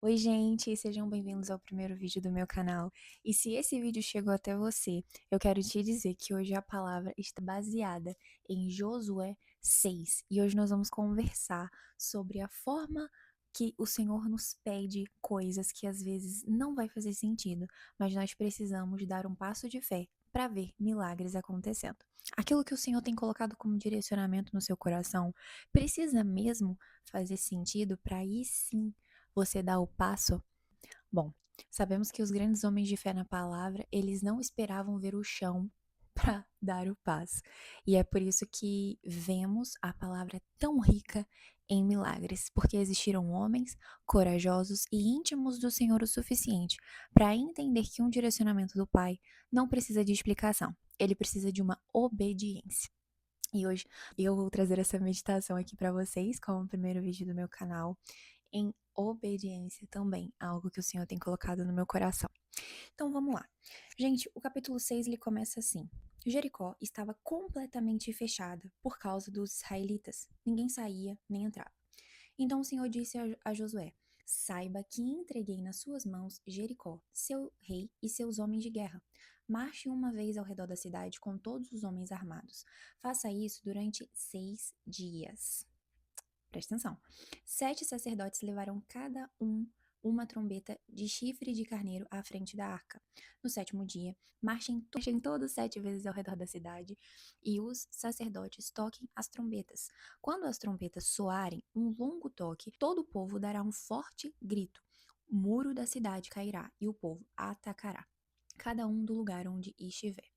Oi, gente, sejam bem-vindos ao primeiro vídeo do meu canal. E se esse vídeo chegou até você, eu quero te dizer que hoje a palavra está baseada em Josué 6. E hoje nós vamos conversar sobre a forma que o Senhor nos pede coisas que às vezes não vai fazer sentido, mas nós precisamos dar um passo de fé para ver milagres acontecendo. Aquilo que o Senhor tem colocado como direcionamento no seu coração precisa mesmo fazer sentido para aí sim você dá o passo? Bom, sabemos que os grandes homens de fé na palavra, eles não esperavam ver o chão para dar o passo. E é por isso que vemos a palavra tão rica em milagres, porque existiram homens corajosos e íntimos do Senhor o suficiente para entender que um direcionamento do Pai não precisa de explicação, ele precisa de uma obediência. E hoje eu vou trazer essa meditação aqui para vocês, como o primeiro vídeo do meu canal, em obediência também, algo que o Senhor tem colocado no meu coração. Então vamos lá. Gente, o capítulo 6 ele começa assim: Jericó estava completamente fechada por causa dos israelitas. Ninguém saía nem entrava. Então o Senhor disse a Josué: Saiba que entreguei nas suas mãos Jericó, seu rei e seus homens de guerra. Marche uma vez ao redor da cidade com todos os homens armados. Faça isso durante 6 dias. Presta atenção. 7 sacerdotes levaram cada um uma trombeta de chifre de carneiro à frente da arca. No sétimo dia, marchem todos 7 vezes ao redor da cidade e os sacerdotes toquem as trombetas. Quando as trombetas soarem um longo toque, todo o povo dará um forte grito. O muro da cidade cairá e o povo atacará, cada um do lugar onde estiver.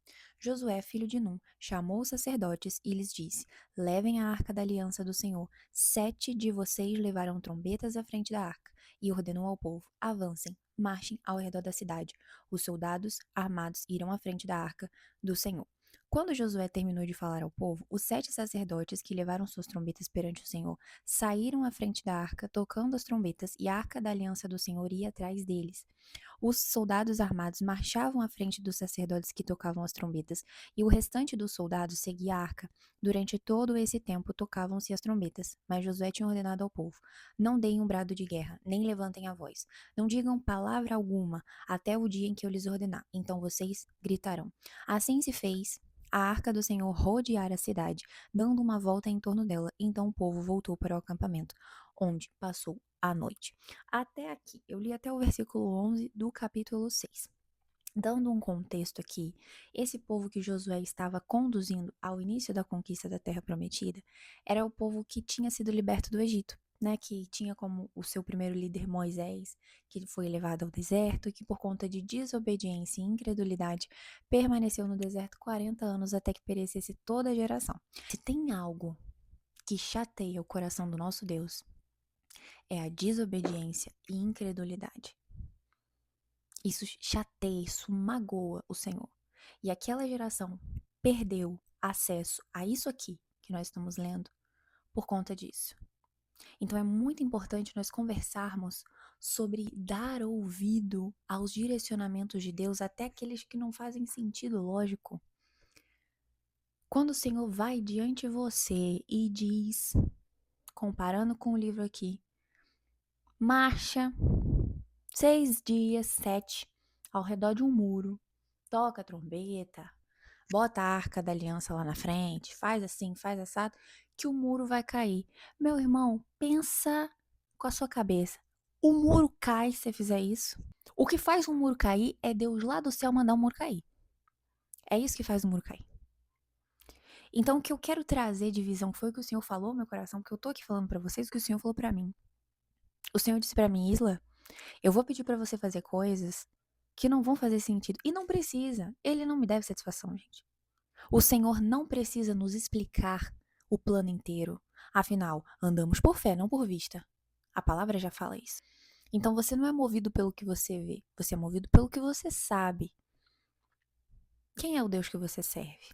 Josué, filho de Num, chamou os sacerdotes e lhes disse: Levem a arca da aliança do Senhor. 7 de vocês levaram trombetas à frente da arca. E ordenou ao povo: Avancem, marchem ao redor da cidade. Os soldados armados irão à frente da arca do Senhor. Quando Josué terminou de falar ao povo, os 7 sacerdotes que levaram suas trombetas perante o Senhor saíram à frente da arca, tocando as trombetas, e a arca da aliança do Senhor ia atrás deles. Os soldados armados marchavam à frente dos sacerdotes que tocavam as trombetas, e o restante dos soldados seguia a arca. Durante todo esse tempo tocavam-se as trombetas, mas Josué tinha ordenado ao povo: Não deem um brado de guerra, nem levantem a voz. Não digam palavra alguma até o dia em que eu lhes ordenar. Então vocês gritarão. Assim se fez. A arca do Senhor rodeara a cidade, dando uma volta em torno dela. Então o povo voltou para o acampamento, onde passou a noite. Até aqui, eu li até o versículo 11 do capítulo 6. Dando um contexto aqui, esse povo que Josué estava conduzindo ao início da conquista da Terra Prometida era o povo que tinha sido liberto do Egito, né? Que tinha como o seu primeiro líder Moisés, que foi levado ao deserto e que por conta de desobediência e incredulidade permaneceu no deserto 40 anos até que perecesse toda a geração. Se tem algo que chateia o coração do nosso Deus, é a desobediência e incredulidade. Isso chateia, isso magoa o Senhor. E aquela geração perdeu acesso a isso aqui que nós estamos lendo por conta disso. Então é muito importante nós conversarmos sobre dar ouvido aos direcionamentos de Deus, até aqueles que não fazem sentido lógico. Quando o Senhor vai diante de você e diz, comparando com o livro aqui, marcha 6 dias, 7, ao redor de um muro, toca a trombeta, bota a arca da aliança lá na frente, faz assim, faz assado, que o muro vai cair. Meu irmão, pensa com a sua cabeça. O muro cai se você fizer isso. O que faz um muro cair é Deus lá do céu mandar o muro cair. É isso que faz o muro cair. Então, o que eu quero trazer de visão foi o que o Senhor falou no meu coração, porque eu tô aqui falando pra vocês o que o Senhor falou pra mim. O Senhor disse pra mim: Isla, eu vou pedir pra você fazer coisas que não vão fazer sentido. E não precisa. Ele não me deve satisfação, gente. O Senhor não precisa nos explicar o plano inteiro. Afinal, andamos por fé, não por vista. A palavra já fala isso. Então você não é movido pelo que você vê, você é movido pelo que você sabe. Quem é o Deus que você serve?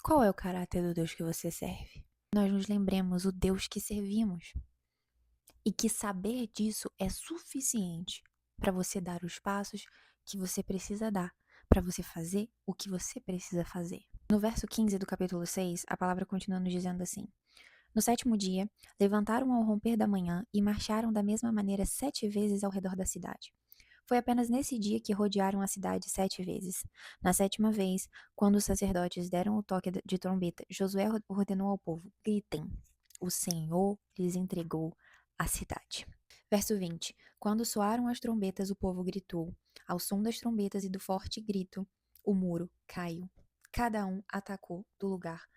Qual é o caráter do Deus que você serve? Nós nos lembremos o Deus que servimos. E que saber disso é suficiente para você dar os passos que você precisa dar, para você fazer o que você precisa fazer. No verso 15 do capítulo 6, a palavra continua nos dizendo assim: No sétimo dia, levantaram ao romper da manhã e marcharam da mesma maneira 7 vezes ao redor da cidade. Foi apenas nesse dia que rodearam a cidade 7 vezes. Na sétima vez, quando os sacerdotes deram o toque de trombeta, Josué ordenou ao povo: gritem, o Senhor lhes entregou a cidade. Verso 20: Quando soaram as trombetas, o povo gritou. Ao som das trombetas e do forte grito, o muro caiu. Cada um atacou do lugar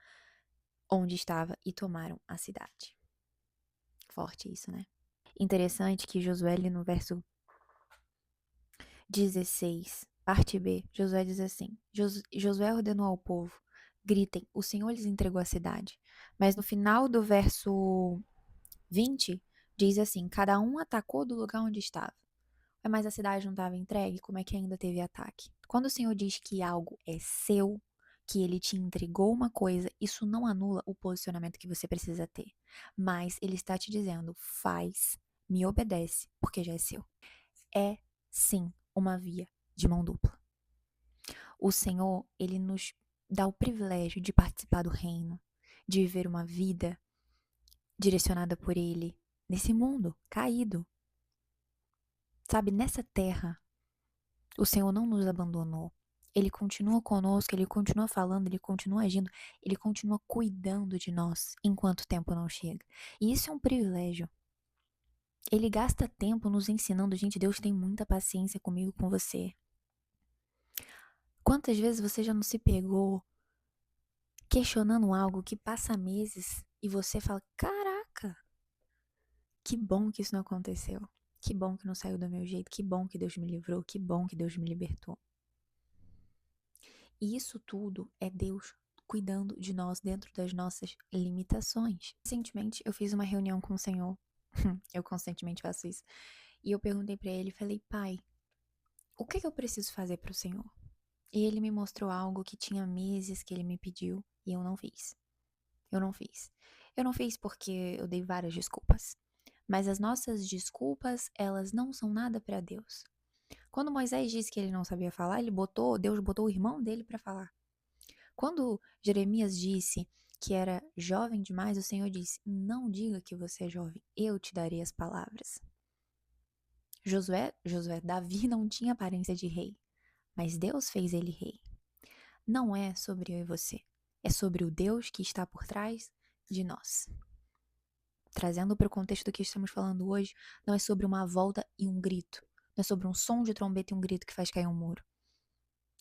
onde estava e tomaram a cidade. Forte isso, né? Interessante que Josué, no verso 16, parte B, Josué diz assim: Josué ordenou ao povo: gritem, o Senhor lhes entregou a cidade. Mas no final do verso 20, diz assim: cada um atacou do lugar onde estava. Mas a cidade não estava entregue, como é que ainda teve ataque? Quando o Senhor diz que algo é seu, que ele te entregou uma coisa, isso não anula o posicionamento que você precisa ter. Mas ele está te dizendo: faz, me obedece, porque já é seu. É, sim, uma via de mão dupla. O Senhor, ele nos dá o privilégio de participar do reino, de viver uma vida direcionada por ele nesse mundo caído. Sabe, nessa terra, o Senhor não nos abandonou. Ele continua conosco, ele continua falando, ele continua agindo, ele continua cuidando de nós enquanto o tempo não chega. E isso é um privilégio. Ele gasta tempo nos ensinando, gente, Deus tem muita paciência comigo, com você. Quantas vezes você já não se pegou questionando algo que passa meses e você fala: caraca, que bom que isso não aconteceu. Que bom que não saiu do meu jeito. Que bom que Deus me livrou. Que bom que Deus me libertou. E isso tudo é Deus cuidando de nós dentro das nossas limitações. Recentemente eu fiz uma reunião com o Senhor. Eu constantemente faço isso. E eu perguntei pra ele, falei: pai, o que eu preciso fazer pro Senhor? E ele me mostrou algo que tinha meses que ele me pediu e eu não fiz. Eu não fiz. Eu não fiz porque eu dei várias desculpas. Mas as nossas desculpas, elas não são nada para Deus. Quando Moisés disse que ele não sabia falar, Deus botou o irmão dele para falar. Quando Jeremias disse que era jovem demais, o Senhor disse: não diga que você é jovem, eu te darei as palavras. Davi não tinha aparência de rei, mas Deus fez ele rei. Não é sobre eu e você, é sobre o Deus que está por trás de nós. Trazendo para o contexto do que estamos falando hoje, não é sobre uma volta e um grito, não é sobre um som de trombeta e um grito que faz cair um muro.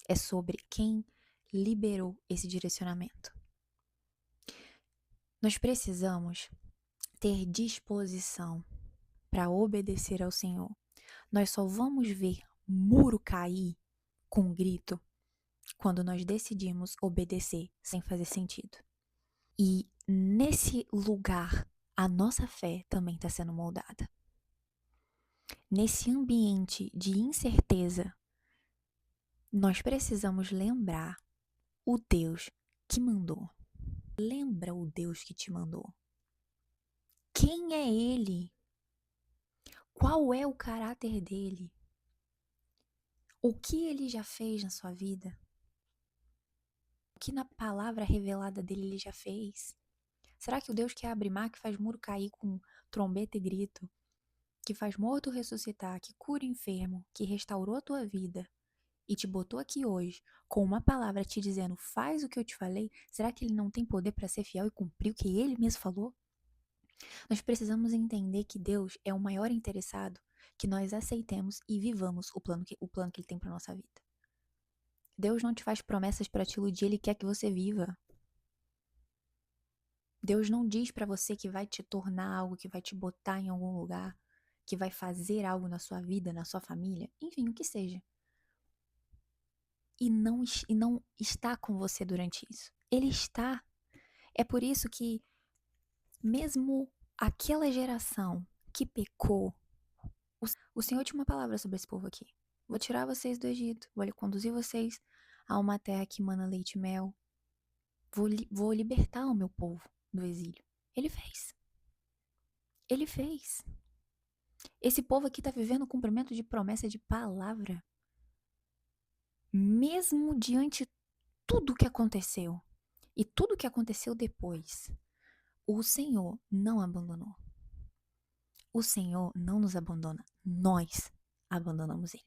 É sobre quem liberou esse direcionamento. Nós precisamos ter disposição para obedecer ao Senhor. Nós só vamos ver muro cair com um grito quando nós decidimos obedecer sem fazer sentido. E nesse lugar, a nossa fé também está sendo moldada. Nesse ambiente de incerteza, nós precisamos lembrar o Deus que mandou. Lembra o Deus que te mandou. Quem é Ele? Qual é o caráter dele? O que ele já fez na sua vida? O que na palavra revelada dele ele já fez? Será que o Deus que abre mar, que faz muro cair com trombeta e grito, que faz morto ressuscitar, que cura enfermo, que restaurou a tua vida e te botou aqui hoje com uma palavra te dizendo faz o que eu te falei, será que ele não tem poder para ser fiel e cumprir o que ele mesmo falou? Nós precisamos entender que Deus é o maior interessado que nós aceitemos e vivamos o plano que ele tem para nossa vida. Deus não te faz promessas para te iludir, ele quer que você viva. Deus não diz para você que vai te tornar algo, que vai te botar em algum lugar, que vai fazer algo na sua vida, na sua família, enfim, o que seja. E não está com você durante isso. Ele está. É por isso que mesmo aquela geração que pecou, o Senhor tinha uma palavra sobre esse povo aqui. Vou tirar vocês do Egito, vou conduzir vocês a uma terra que mana leite e mel. Vou libertar o meu povo do exílio. Ele fez. Ele fez. Esse povo aqui está vivendo o cumprimento de promessa de palavra. Mesmo diante de tudo que aconteceu. E tudo que aconteceu depois. O Senhor não abandonou. O Senhor não nos abandona. Nós abandonamos Ele.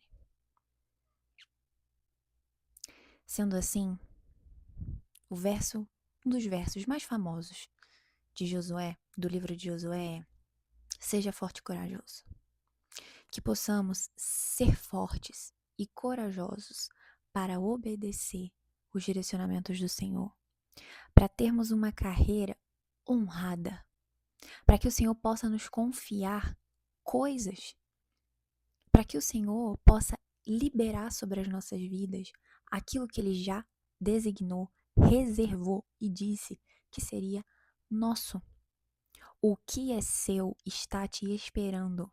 Sendo assim, um dos versos mais famosos de Josué, do livro de Josué, é: seja forte e corajoso. Que possamos ser fortes e corajosos para obedecer os direcionamentos do Senhor, para termos uma carreira honrada, para que o Senhor possa nos confiar coisas, para que o Senhor possa liberar sobre as nossas vidas aquilo que Ele já designou, reservou e disse que seria nosso. O que é seu está te esperando.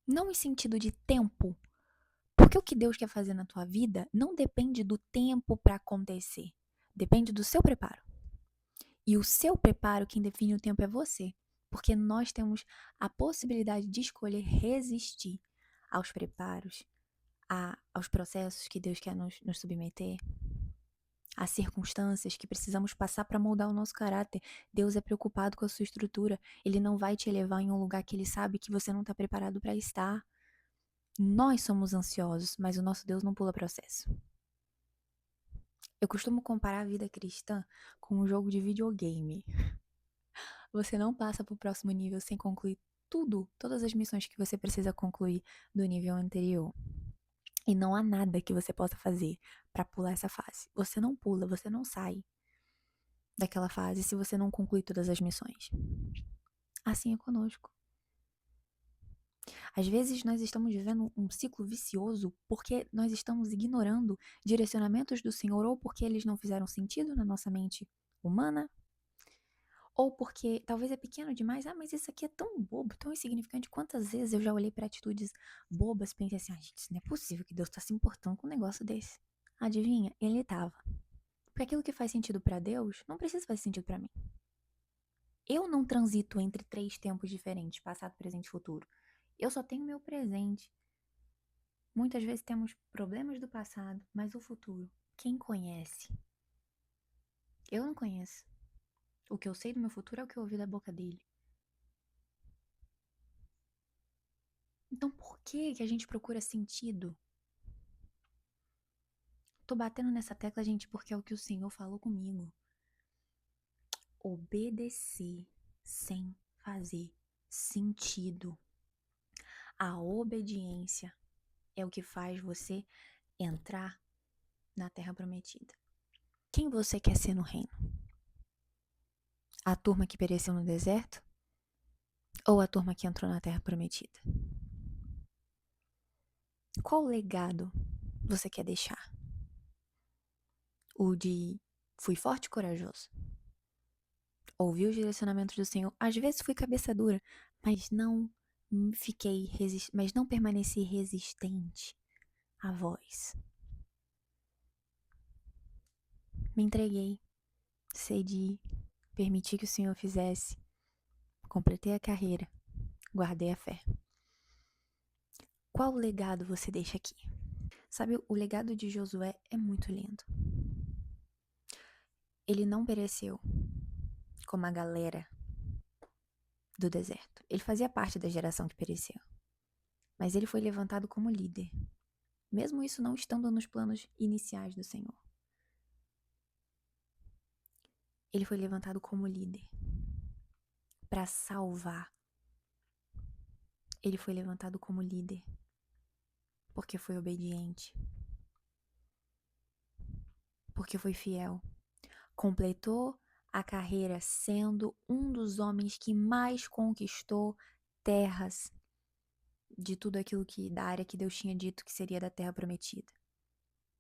Não em sentido de tempo, porque o que Deus quer fazer na tua vida não depende do tempo para acontecer, depende do seu preparo. E o seu preparo, quem define o tempo é você, porque nós temos a possibilidade de escolher resistir aos preparos, aos processos que Deus quer nos submeter, às circunstâncias que precisamos passar para moldar o nosso caráter. Deus é preocupado com a sua estrutura, Ele não vai te levar em um lugar que Ele sabe que você não está preparado para estar. Nós somos ansiosos, mas o nosso Deus não pula processo. Eu costumo comparar a vida cristã com um jogo de videogame. Você não passa para o próximo nível sem concluir todas as missões que você precisa concluir do nível anterior. E não há nada que você possa fazer para pular essa fase. Você não pula, você não sai daquela fase se você não concluir todas as missões. Assim é conosco. Às vezes nós estamos vivendo um ciclo vicioso porque nós estamos ignorando direcionamentos do Senhor, ou porque eles não fizeram sentido na nossa mente humana, ou porque talvez é pequeno demais. Mas isso aqui é tão bobo, tão insignificante. Quantas vezes eu já olhei para atitudes bobas e pensei assim: gente, isso não é possível que Deus está se importando com um negócio desse. Adivinha? Ele estava. Porque aquilo que faz sentido para Deus não precisa fazer sentido para mim. Eu não transito entre 3 tempos diferentes, passado, presente e futuro. Eu só tenho meu presente. Muitas vezes temos problemas do passado, mas o futuro, quem conhece? Eu não conheço. O que eu sei do meu futuro é o que eu ouvi da boca dele. Então por que a gente procura sentido? Tô batendo nessa tecla, gente, porque é o que o Senhor falou comigo. Obedecer sem fazer sentido. A obediência é o que faz você entrar na Terra Prometida. Quem você quer ser no reino? A turma que pereceu no deserto? Ou a turma que entrou na Terra Prometida? Qual legado você quer deixar? O de fui forte e corajoso. Ouvi os direcionamentos do Senhor. Às vezes fui cabeça dura, mas não mas não permaneci resistente à voz. Me entreguei, cedi, permiti que o Senhor fizesse. Completei a carreira, guardei a fé. Qual legado você deixa aqui? Sabe, o legado de Josué é muito lindo. Ele não pereceu como a galera do deserto. Ele fazia parte da geração que pereceu. Mas ele foi levantado como líder, mesmo isso não estando nos planos iniciais do Senhor. Ele foi levantado como líder para salvar. Ele foi levantado como líder porque foi obediente, porque foi fiel. Completou a carreira sendo um dos homens que mais conquistou terras de tudo aquilo da área que Deus tinha dito que seria da terra prometida.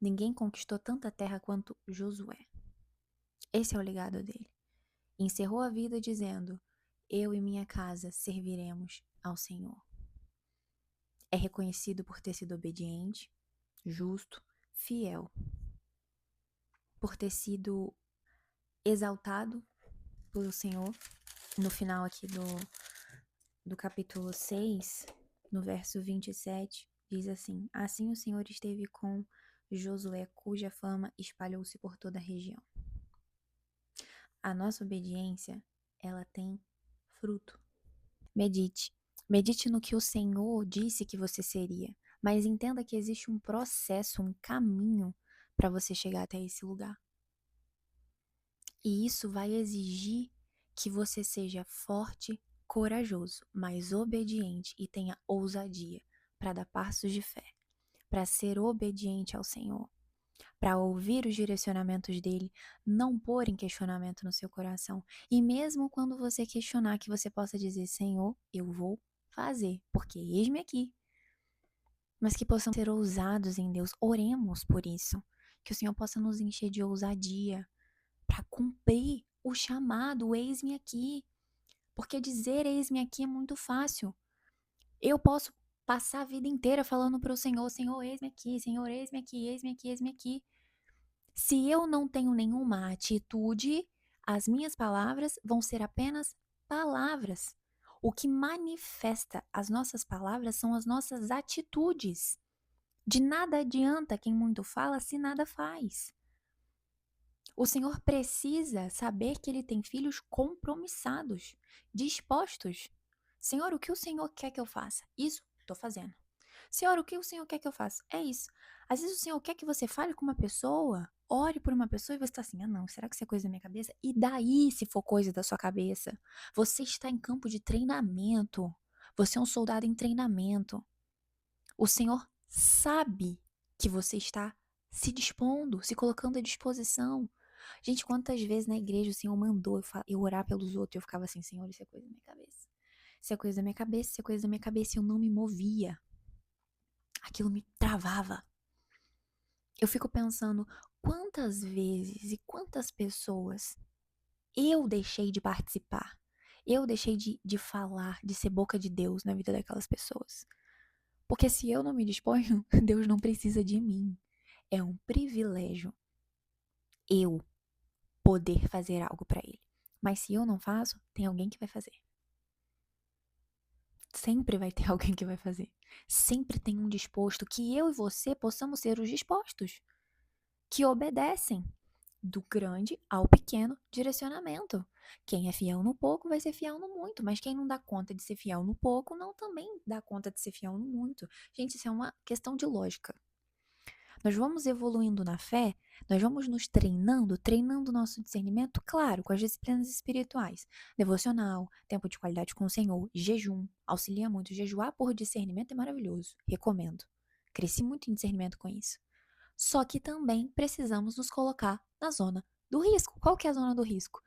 Ninguém conquistou tanta terra quanto Josué. Esse é o legado dele. Encerrou a vida dizendo: eu e minha casa serviremos ao Senhor. É reconhecido por ter sido obediente, justo, fiel, por ter sido exaltado pelo Senhor. No final aqui do capítulo 6, no verso 27, diz assim: assim o Senhor esteve com Josué, cuja fama espalhou-se por toda a região. A nossa obediência ela tem fruto. Medite. Medite no que o Senhor disse que você seria, mas entenda que existe um processo, um caminho para você chegar até esse lugar. E isso vai exigir que você seja forte, corajoso, mas obediente e tenha ousadia para dar passos de fé, para ser obediente ao Senhor, para ouvir os direcionamentos dele, não pôr em questionamento no seu coração. E mesmo quando você questionar, que você possa dizer: Senhor, eu vou fazer, porque eis-me aqui. Mas que possamos ser ousados em Deus. Oremos por isso. Que o Senhor possa nos encher de ousadia para cumprir o chamado, o eis-me aqui. Porque dizer eis-me aqui é muito fácil. Eu posso passar a vida inteira falando para o Senhor: Senhor, eis-me aqui, Senhor, eis-me aqui, eis-me aqui, eis-me aqui. Se eu não tenho nenhuma atitude, as minhas palavras vão ser apenas palavras. O que manifesta as nossas palavras são as nossas atitudes. De nada adianta quem muito fala se nada faz. O Senhor precisa saber que ele tem filhos compromissados, dispostos. Senhor, o que o Senhor quer que eu faça? Isso, estou fazendo. Senhor, o que o Senhor quer que eu faça? É isso. Às vezes o Senhor quer que você fale com uma pessoa, ore por uma pessoa e você está assim: ah, não, será que isso é coisa da minha cabeça? E daí, se for coisa da sua cabeça? Você está em campo de treinamento. Você é um soldado em treinamento. O Senhor sabe que você está se dispondo, se colocando à disposição. Gente, quantas vezes na igreja o Senhor mandou eu orar pelos outros e eu ficava assim: Senhor, isso é coisa da minha cabeça. Isso é coisa da minha cabeça, isso é coisa da minha cabeça. E eu não me movia. Aquilo me travava. Eu fico pensando quantas vezes e quantas pessoas eu deixei de participar. Eu deixei de falar, de ser boca de Deus na vida daquelas pessoas. Porque se eu não me disponho, Deus não precisa de mim. É um privilégio eu poder fazer algo para Ele. Mas se eu não faço, tem alguém que vai fazer. Sempre vai ter alguém que vai fazer. Sempre tem um disposto, que eu e você possamos ser os dispostos, que obedecem do grande ao pequeno direcionamento. Quem é fiel no pouco vai ser fiel no muito, mas quem não dá conta de ser fiel no pouco não também dá conta de ser fiel no muito. Gente, isso é uma questão de lógica. Nós vamos evoluindo na fé, nós vamos nos treinando o nosso discernimento, claro, com as disciplinas espirituais. Devocional, tempo de qualidade com o Senhor, jejum, auxilia muito. Jejuar por discernimento é maravilhoso, recomendo. Cresci muito em discernimento com isso. Só que também precisamos nos colocar na zona do risco. Qual que é a zona do risco?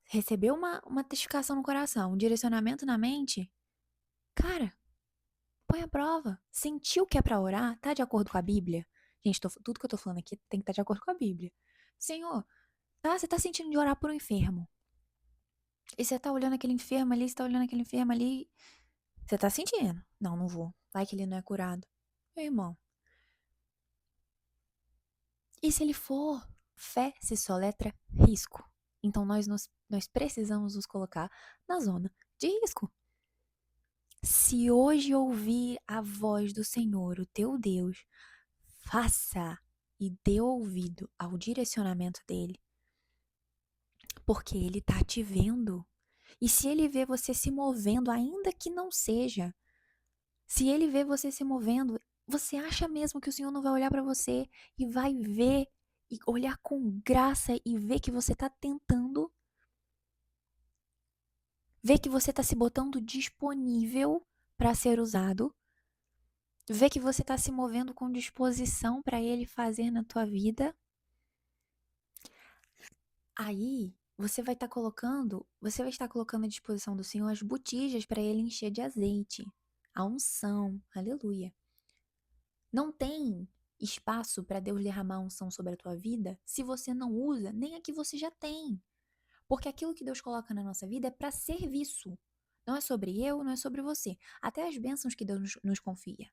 Receber uma testificação no coração, um direcionamento na mente. Cara, põe à prova. Sentiu que é pra orar? Tá de acordo com a Bíblia? Gente, tudo que eu tô falando aqui tem que estar de acordo com a Bíblia. Senhor, tá, você tá sentindo de orar por um enfermo. E você tá olhando aquele enfermo ali, você tá olhando aquele enfermo ali. Você tá sentindo? Não, não vou. Vai que ele não é curado. Meu irmão. E se ele for? Fé se soletra risco. Então nós precisamos nos colocar na zona de risco. Se hoje ouvir a voz do Senhor, o teu Deus, faça e dê ouvido ao direcionamento dele, porque ele tá te vendo. E se ele vê você se movendo, ainda que não seja, se ele vê você se movendo, você acha mesmo que o Senhor não vai olhar para você e vai ver e olhar com graça e ver que você tá tentando, ver que você tá se botando disponível para ser usado, ver que você tá se movendo com disposição para ele fazer na tua vida? Aí, você vai estar colocando à disposição do Senhor as botijas para ele encher de azeite, a unção, aleluia. Não tem espaço para Deus derramar unção sobre a tua vida se você não usa nem a que você já tem. Porque aquilo que Deus coloca na nossa vida é para serviço. Não é sobre eu, não é sobre você. Até as bênçãos que Deus nos confia.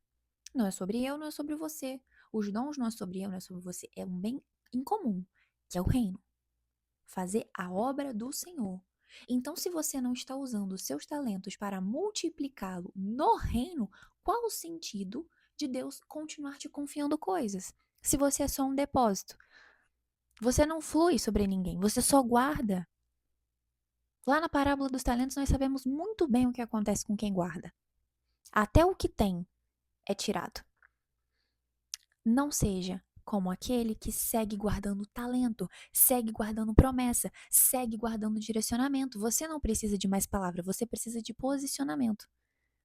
Não é sobre eu, não é sobre você. Os dons não é sobre eu, não é sobre você. É um bem incomum, que é o reino. Fazer a obra do Senhor. Então, se você não está usando os seus talentos para multiplicá-lo no reino, qual o sentido de Deus continuar te confiando coisas? Se você é só um depósito, você não flui sobre ninguém, você só guarda. Lá na parábola dos talentos, nós sabemos muito bem o que acontece com quem guarda. Até o que tem é tirado. Não seja como aquele que segue guardando talento, segue guardando promessa, segue guardando direcionamento. Você não precisa de mais palavra, você precisa de posicionamento.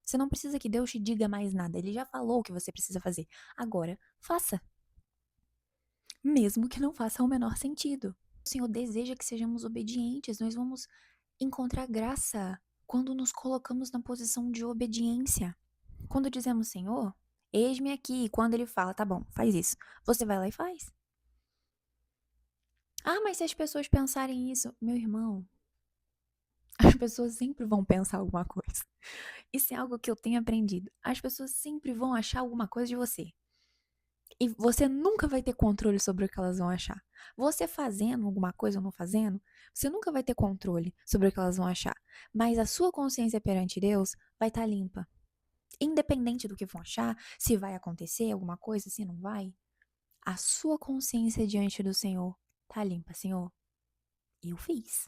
Você não precisa que Deus te diga mais nada, ele já falou o que você precisa fazer. Agora, faça. Mesmo que não faça o menor sentido. O Senhor deseja que sejamos obedientes, nós vamos encontrar graça quando nos colocamos na posição de obediência. Quando dizemos, Senhor, eis-me aqui, quando ele fala, tá bom, faz isso, você vai lá e faz. Ah, mas se as pessoas pensarem isso, meu irmão, as pessoas sempre vão pensar alguma coisa. Isso é algo que eu tenho aprendido. As pessoas sempre vão achar alguma coisa de você. E você nunca vai ter controle sobre o que elas vão achar. Você fazendo alguma coisa ou não fazendo, você nunca vai ter controle sobre o que elas vão achar. Mas a sua consciência perante Deus vai estar limpa. Independente do que vão achar, se vai acontecer alguma coisa, se não vai, a sua consciência diante do Senhor tá limpa, Senhor. Eu fiz.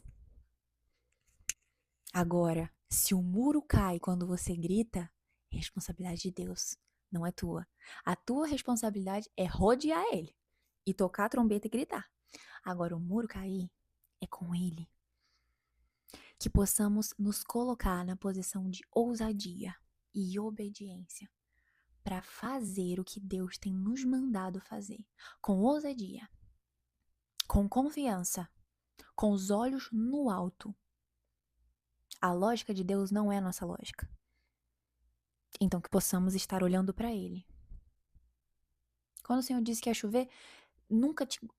Agora, se o muro cai quando você grita, é responsabilidade de Deus, não é tua. A tua responsabilidade é rodear ele e tocar a trombeta e gritar. Agora, o muro cair é com ele. Que possamos nos colocar na posição de ousadia e obediência para fazer o que Deus tem nos mandado fazer, com ousadia, com confiança, com os olhos no alto. A lógica de Deus não é a nossa lógica. Então que possamos estar olhando para ele. Quando o Senhor disse que ia chover,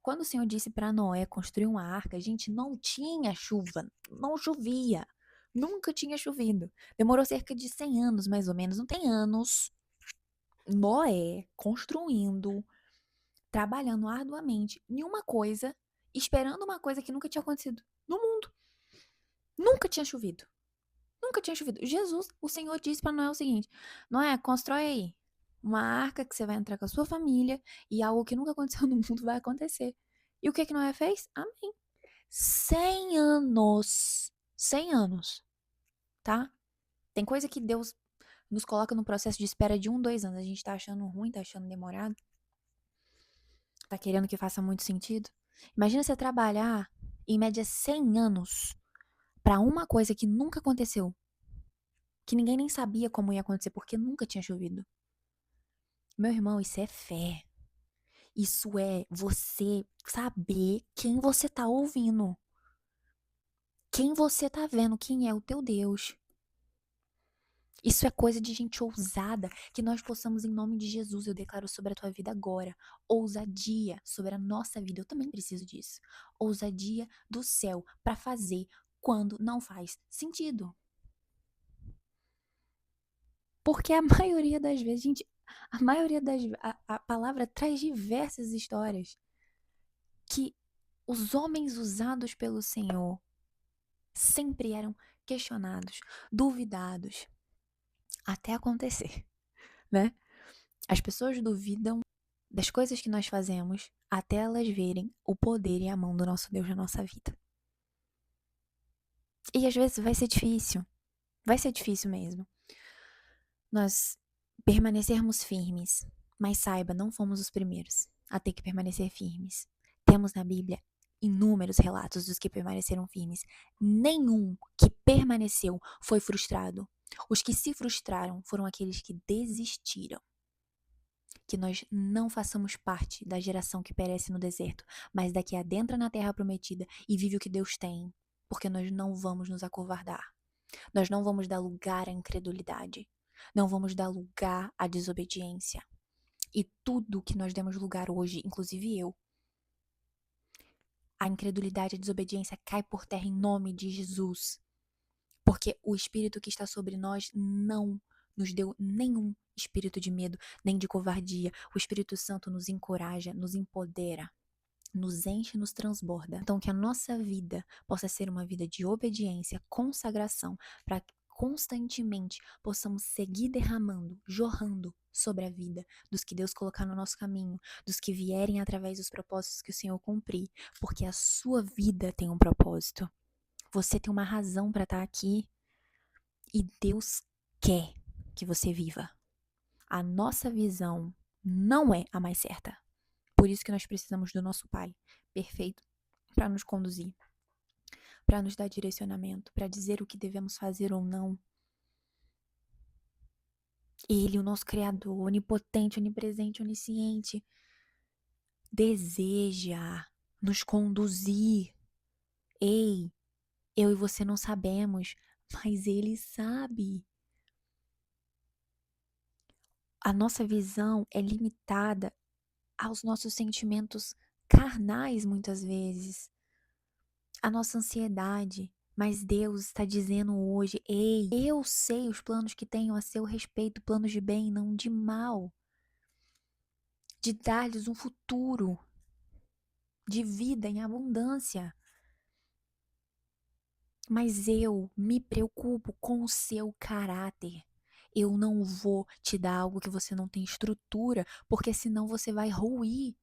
quando o Senhor disse para Noé construir uma arca, gente, não tinha chuva, não chovia. Nunca tinha chovido. Demorou cerca de 100 anos, mais ou menos, não tem anos. Noé construindo, trabalhando arduamente em uma coisa, esperando uma coisa que nunca tinha acontecido no mundo. Nunca tinha chovido. Nunca tinha chovido. Jesus, o Senhor disse para Noé o seguinte: Noé, constrói aí uma arca que você vai entrar com a sua família e algo que nunca aconteceu no mundo vai acontecer. E o que que Noé fez? Amém. 100 anos. 100 anos, tá? Tem coisa que Deus nos coloca no processo de espera de 1, 2 anos. A gente tá achando ruim, tá achando demorado, tá querendo que faça muito sentido. Imagina você trabalhar em média 100 anos pra uma coisa que nunca aconteceu, que ninguém nem sabia como ia acontecer porque nunca tinha chovido. Meu irmão, isso é fé. Isso é você saber quem você tá ouvindo. Quem você tá vendo, quem é o teu Deus. Isso é coisa de gente ousada, que nós possamos, em nome de Jesus, eu declaro sobre a tua vida agora, ousadia sobre a nossa vida. Eu também preciso disso. Ousadia do céu para fazer quando não faz sentido. Porque a maioria das vezes, gente, a maioria das a palavra traz diversas histórias que os homens usados pelo Senhor sempre eram questionados, duvidados, até acontecer, né? As pessoas duvidam das coisas que nós fazemos até elas verem o poder e a mão do nosso Deus na nossa vida. E às vezes vai ser difícil mesmo. Nós permanecermos firmes, mas saiba, não fomos os primeiros a ter que permanecer firmes. Temos na Bíblia inúmeros relatos dos que permaneceram firmes. Nenhum que permaneceu foi frustrado. Os que se frustraram foram aqueles que desistiram. Que nós não façamos parte da geração que perece no deserto, mas da que adentra na terra prometida e vive o que Deus tem, porque nós não vamos nos acovardar. Nós não vamos dar lugar à incredulidade. Não vamos dar lugar à desobediência. E tudo que nós demos lugar hoje, inclusive eu, a incredulidade, a desobediência cai por terra em nome de Jesus. Porque o Espírito que está sobre nós não nos deu nenhum espírito de medo, nem de covardia. O Espírito Santo nos encoraja, nos empodera, nos enche, nos transborda. Então, que a nossa vida possa ser uma vida de obediência, consagração, para que constantemente possamos seguir derramando, jorrando sobre a vida dos que Deus colocar no nosso caminho, dos que vierem através dos propósitos que o Senhor cumprir, porque a sua vida tem um propósito. Você tem uma razão para estar aqui e Deus quer que você viva. A nossa visão não é a mais certa. Por isso que nós precisamos do nosso Pai perfeito para nos conduzir, para nos dar direcionamento, para dizer o que devemos fazer ou não. Ele, o nosso Criador, onipotente, onipresente, onisciente, deseja nos conduzir. Ei, eu e você não sabemos, mas Ele sabe. A nossa visão é limitada aos nossos sentimentos carnais, muitas vezes, a nossa ansiedade. Mas Deus está dizendo hoje: ei, eu sei os planos que tenho a seu respeito, planos de bem, não de mal, de dar-lhes um futuro, de vida em abundância. Mas eu me preocupo com o seu caráter. Eu não vou te dar algo que você não tem estrutura, porque senão você vai ruir.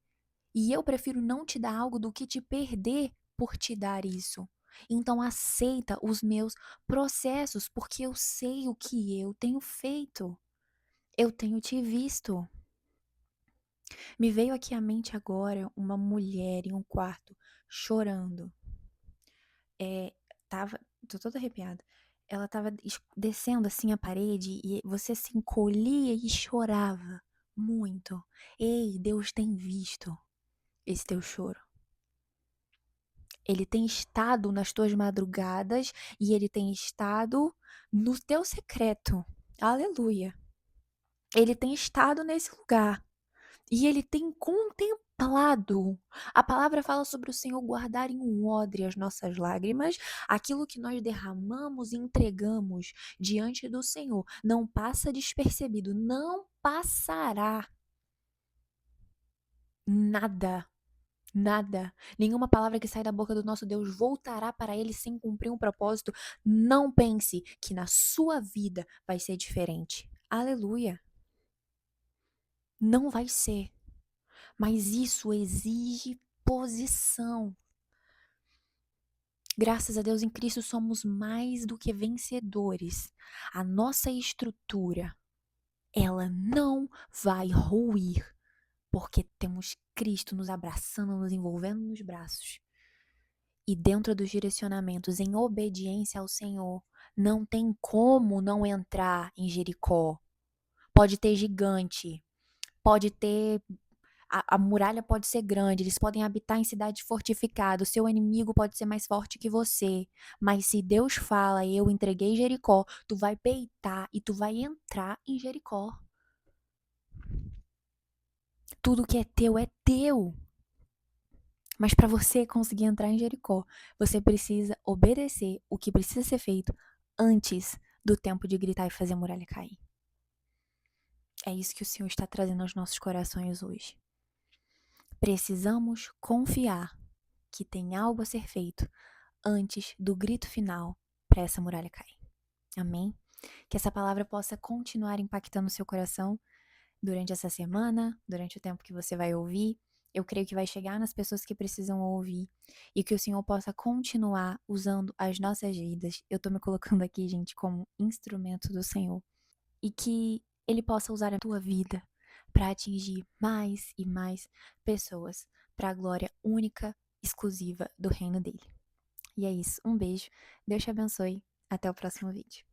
E eu prefiro não te dar algo do que te perder por te dar isso. Então aceita os meus processos, porque eu sei o que eu tenho feito. Eu tenho te visto. Me veio aqui à mente agora uma mulher em um quarto chorando. Tava, tô toda arrepiada. Ela tava descendo assim a parede e você se encolhia e chorava muito. Ei, Deus tem visto esse teu choro. Ele tem estado nas tuas madrugadas e ele tem estado no teu secreto. Aleluia. Ele tem estado nesse lugar e ele tem contemplado. A palavra fala sobre o Senhor guardar em um odre as nossas lágrimas, aquilo que nós derramamos e entregamos diante do Senhor. Não passa despercebido, não passará nada. Nada, nenhuma palavra que sai da boca do nosso Deus voltará para ele sem cumprir um propósito. Não pense que na sua vida vai ser diferente. Aleluia. Não vai ser. Mas isso exige posição. Graças a Deus em Cristo somos mais do que vencedores. A nossa estrutura, ela não vai ruir, porque temos Cristo nos abraçando, nos envolvendo nos braços. E dentro dos direcionamentos, em obediência ao Senhor, não tem como não entrar em Jericó. Pode ter gigante, pode ter. A muralha pode ser grande, eles podem habitar em cidade fortificada, o seu inimigo pode ser mais forte que você. Mas se Deus fala, eu entreguei Jericó, tu vai peitar e tu vai entrar em Jericó. Tudo que é teu é teu. Mas para você conseguir entrar em Jericó, você precisa obedecer o que precisa ser feito antes do tempo de gritar e fazer a muralha cair. É isso que o Senhor está trazendo aos nossos corações hoje. Precisamos confiar que tem algo a ser feito antes do grito final para essa muralha cair. Amém? Que essa palavra possa continuar impactando o seu coração durante essa semana, durante o tempo que você vai ouvir. Eu creio que vai chegar nas pessoas que precisam ouvir e que o Senhor possa continuar usando as nossas vidas. Eu tô me colocando aqui, gente, como instrumento do Senhor e que Ele possa usar a tua vida para atingir mais e mais pessoas para a glória única, exclusiva do reino dele. E é isso. Um beijo. Deus te abençoe. Até o próximo vídeo.